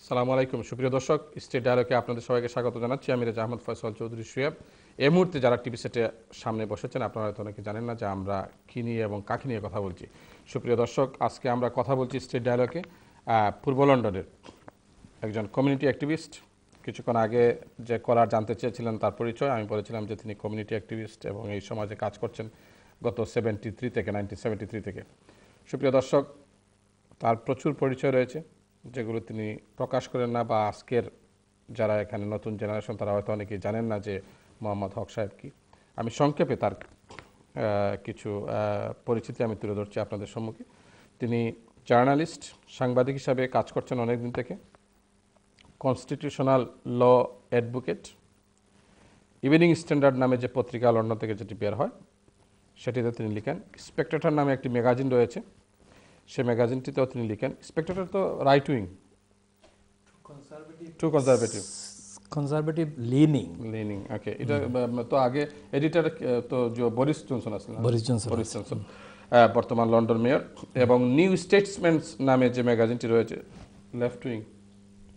আসসালামু আলাইকুম সুপ্রিয় দর্শক, স্টেট ডায়ালগে আপনাদের সবাইকে স্বাগত জানাচ্ছি। আমি রাজা আহমদ ফয়সাল চৌধুরী সুয়েব। এই মুহূর্তে যারা টিভি সেটে সামনে বসেছেন, আপনারা হয়তো অনেকে জানেন না যে আমরা কী নিয়ে এবং কাকে নিয়ে কথা বলছি। সুপ্রিয় দর্শক, আজকে আমরা কথা বলছি স্টেট ডায়ালগে পূর্ব লন্ডনের একজন কমিউনিটি অ্যাক্টিভিস্ট। কিছুক্ষণ আগে যে কলার জানতে চেয়েছিলেন তার পরিচয়, আমি বলেছিলাম যে তিনি কমিউনিটি অ্যাক্টিভিস্ট এবং এই সমাজে কাজ করছেন গত 1973 থেকে। সুপ্রিয় দর্শক, তার প্রচুর পরিচয় রয়েছে যেগুলো তিনি প্রকাশ করেন না, বা আজকের যারা এখানে নতুন জেনারেশন তারা হয়তো অনেকেই জানেন না যে Md.Haque সাহেব কি। আমি সংক্ষেপে তার কিছু পরিচিতি আমি তুলে ধরছি আপনাদের সম্মুখে। তিনি জার্নালিস্ট, সাংবাদিক হিসাবে কাজ করছেন অনেক দিন থেকে, constitutional law advocate. Evening Standard নামে যে পত্রিকা লন্ডন থেকে যেটি বের হয় সেটিতে তিনি লিখেন। স্পেক্টেটর নামে একটি ম্যাগাজিন রয়েছে, সেই ম্যাগাজিনটিতেও তিনি লিখেন। স্পেক্টেটর তো right wing, to conservative leaning. Okay, এটা তো আগে এডিটর তো বরিস জনসন আছেন, বরিস জনসন বর্তমান লন্ডন মেয়র। এবং নিউ স্টেটসম্যান নামে যে ম্যাগাজিনটি রয়েছে, left wing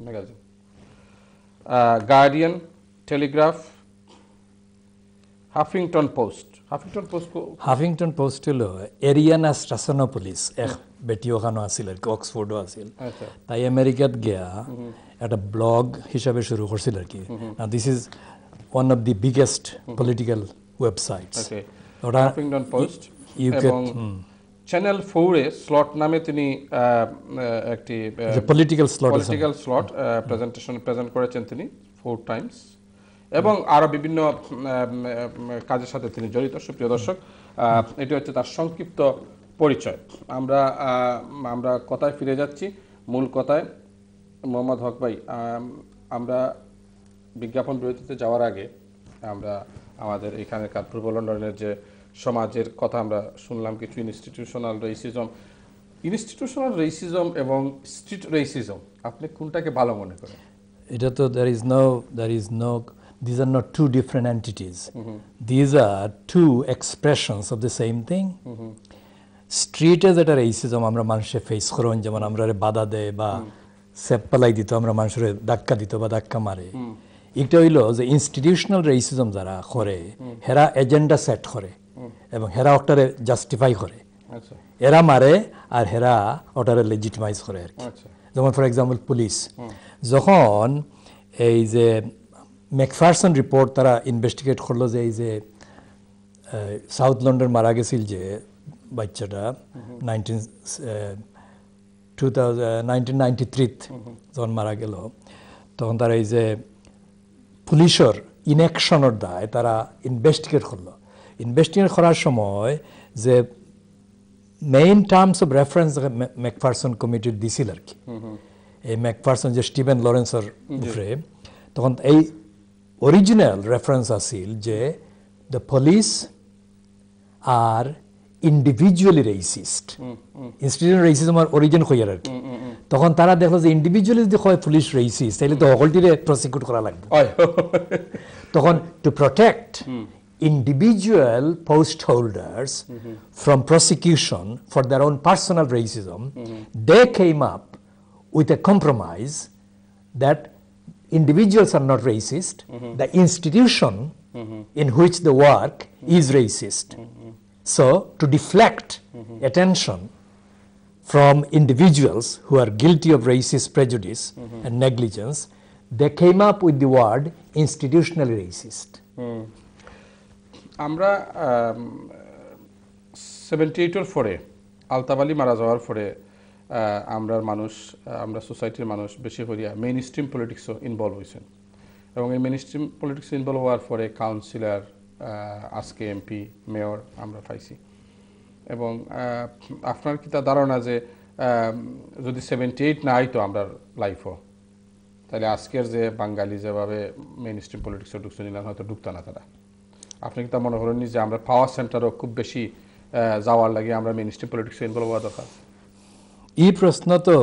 magazine. Guardian, Telegraph, Huffington Post হলো এরিয়ানা স্ট্রাসনোপলিস এক বেটি ওখানে আছিল আর কি, অক্সফোর্ডও আছিল। তাই আমেরিকাত গিয়া একটা ব্লগ হিসাবে শুরু করছিল আর কি। This is one of the biggest political websites. Huffington post এবং চ্যানেল 4-এ স্লট নামে তিনি একটি পলিটিক্যাল স্লট প্রেজেন্ট করেছেন তিনি 4 টাইমস, এবং আরও বিভিন্ন কাজের সাথে তিনি জড়িত। সুপ্রিয় দর্শক, এটি হচ্ছে তার সংক্ষিপ্ত পরিচয়। আমরা কথায় ফিরে যাচ্ছি, মূল কথায়। Md.Haque ভাই, আমরা বিজ্ঞাপন বিরতিতে যাওয়ার আগে আমরা আমাদের এখানকার পূর্ব লন্ডনের যে সমাজের কথা আমরা শুনলাম, কিছু ইনস্টিটিউশনাল রেসিজম এবং স্ট্রিট রেসিজম, আপনি কোনটাকে ভালো মনে করেন? এটা তো these are not two different entities. These are two expressions of the same thing. Street as একটা রেসিজম আমরা মানুষের ফেস করেন, যেমন আমরা বাধা দেয় বা সেপ্পালাই দিত, আমরা মানুষের ধাক্কা দিত বা ধাক্কা মারে। এটা হইল যে ইনস্টিটিউশনাল রেসিজম যারা করে, হেরা এজেন্ডা সেট করে এবং হেরা ওটারে জাস্টিফাই করে, এরা মারে আর হেরা ওটারে লেজিটিমাইজ করে আর কি। যেমন ফর এক্সাম্পল পুলিশ যখন এই যে ম্যাকফারসন রিপোর্ট তারা ইনভেস্টিগেট করলো যে এই যে সাউথ লন্ডন মারা গেছিল যে বাচ্চাটা 1993 যখন মারা গেল, তখন তারা এই যে পুলিশের ইনঅ্যাকশনের দায় তারা ইনভেস্টিগেট করলো। ইনভেস্টিগেট করার সময় যে main terms of reference Macpherson কমিটির দিছিল আর কি, এই ম্যাকফারসন যে স্টিভেন লরেন্সের উপরে, তখন এই অরিজিনাল রেফারেন্স আছিল যে the police are individually racist. Institutional রেসিজমের অরিজিন হইয়ার আর কি। তখন তারা দেখলো যে ইন্ডিভিজুয়ালি যদি হয় পুলিশ রেসিস্ট, তাহলে তো সকলটিরে প্রসিকিউট করা লাগবে। তখন to protect individual post holders from prosecution for their own personal racism, they came up with a compromise that individuals are not racist, the institution in which they work is racist. So to deflect attention from individuals who are guilty of racist prejudice and negligence, they came up with the word institutionally racist. আমরা 78-এর পরে আলতাবালি মারা যাওয়ার পরে আমরা সোসাইটির মানুষ বেশি করিয়া মেইন স্ট্রিম পলিটিক্সও ইনভলভ হয়েছেন, এবং এই মেইন স্ট্রিম পলিটিক্স ইনভলভ হওয়ার পরে কাউন্সিলর, আজকে এমপি, মেয়র আমরা পাইছি। এবং আপনার কি তার ধারণা যে যদি 78 না আইতো আমরা লাইফও, তাহলে আজকের যে বাঙালি যেভাবে মেইন স্ট্রিম পলিটিক্সে ঢুকছে নিলাম, হয়তো ঢুকতো না তারা? আপনি কি তা মনে করেননি যে আমরা পাওয়ার সেন্টারও খুব বেশি যাওয়ার লাগে আমরা মেইন স্ট্রিম পলিটিক্সে ইনভলভ হওয়া দরকার? এই প্রশ্ন তো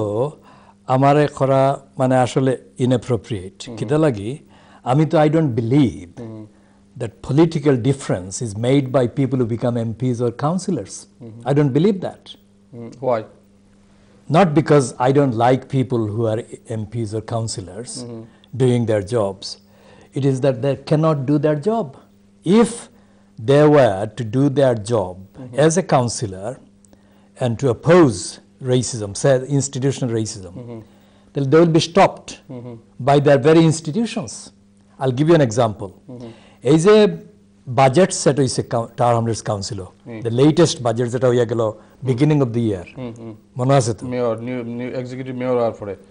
আমার করা মানে আসলে ইনঅ্যাপ্রোপ্রিয়েট। কিটা লাগি, আমি তো I don't believe that political difference is made by people who become MPs or councillors. I don't believe that. Why? not because I don't like people who are MPs or councillors doing their jobs. It is that they cannot do their job. If they were to do their job as a councillor and to oppose racism, say institutional racism, then they will be stopped by their very institutions. I'll give you an example. As a budget set is a Tower Hamlets Council, the latest budget set is beginning of the year. Mayor, new executive mayor are for it.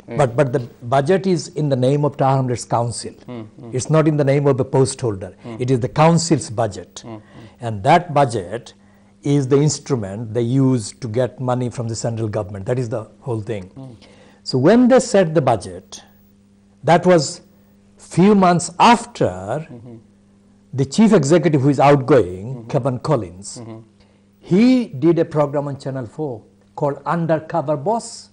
But the budget is in the name of Tower Hamlets Council. It's not in the name of the post holder. It is the council's budget. And that budget is the instrument they use to get money from the central government. That is the whole thing. So when they set the budget, that was few months after the chief executive, who is outgoing, Kevin Collins, he did a program on Channel 4 called Undercover Boss.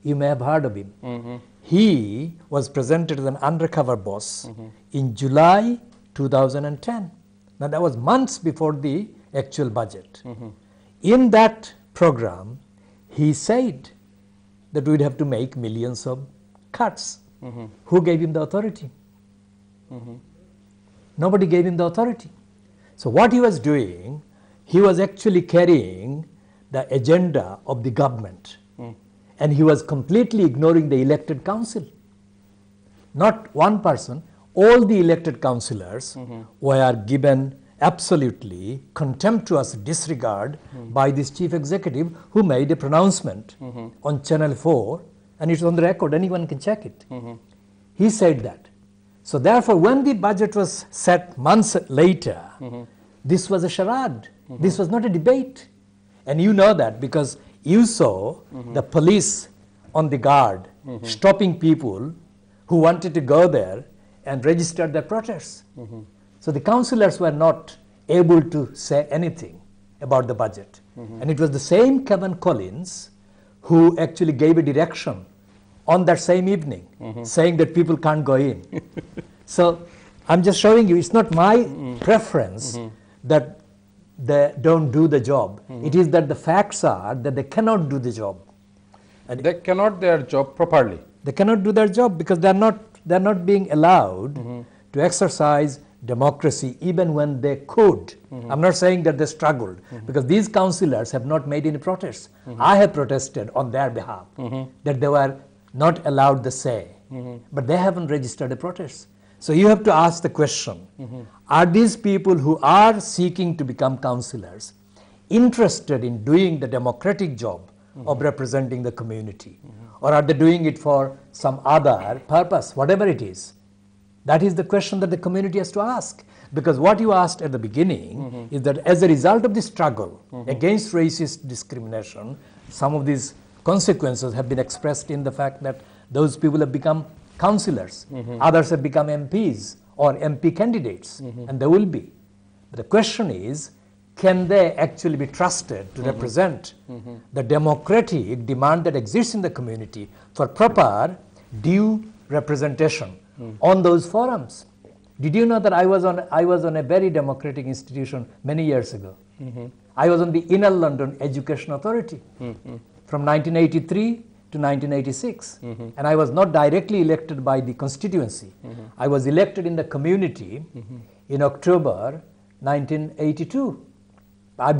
You may have heard of him. He was presented as an undercover boss in July 2010. Now that was months before the actual budget. In that program, he said that we'd have to make millions of cuts. Who gave him the authority? Nobody gave him the authority. So what he was doing, he was actually carrying the agenda of the government. And he was completely ignoring the elected council. Not one person, all the elected councillors were given absolutely contemptuous disregard by this chief executive, who made a pronouncement on Channel 4, and it's on the record, anyone can check it. He said that. So therefore, when the budget was set months later, this was a charade. This was not a debate. And you know that because you saw the police on the guard stopping people who wanted to go there and register their protests. So the councillors were not able to say anything about the budget. And it was the same Kevin Collins who actually gave a direction on that same evening, saying that people can't go in. So I'm just showing you, it's not my preference that they don't do the job. It is that the facts are that they cannot do the job. And they cannot do their job properly. They cannot do their job because they're not being allowed to exercise democracy even when they could. I'm not saying that they struggled because these councillors have not made any protests. I have protested on their behalf that they were not allowed the say, but they haven't registered a protest. So you have to ask the question, are these people who are seeking to become councillors interested in doing the democratic job of representing the community? Or are they doing it for some other purpose, whatever it is? That is the question that the community has to ask. Because what you asked at the beginning is that as a result of the struggle against racist discrimination, some of these consequences have been expressed in the fact that those people have become councillors, others have become MPs or MP candidates, and they will be. But the question is, can they actually be trusted to represent the democratic demand that exists in the community for proper due representation on those forums? Did you know that I was on a very democratic institution many years ago? I was on the Inner London Education Authority from 1983 to 1986, and I was not directly elected by the constituency. I was elected in the community in October 1982. I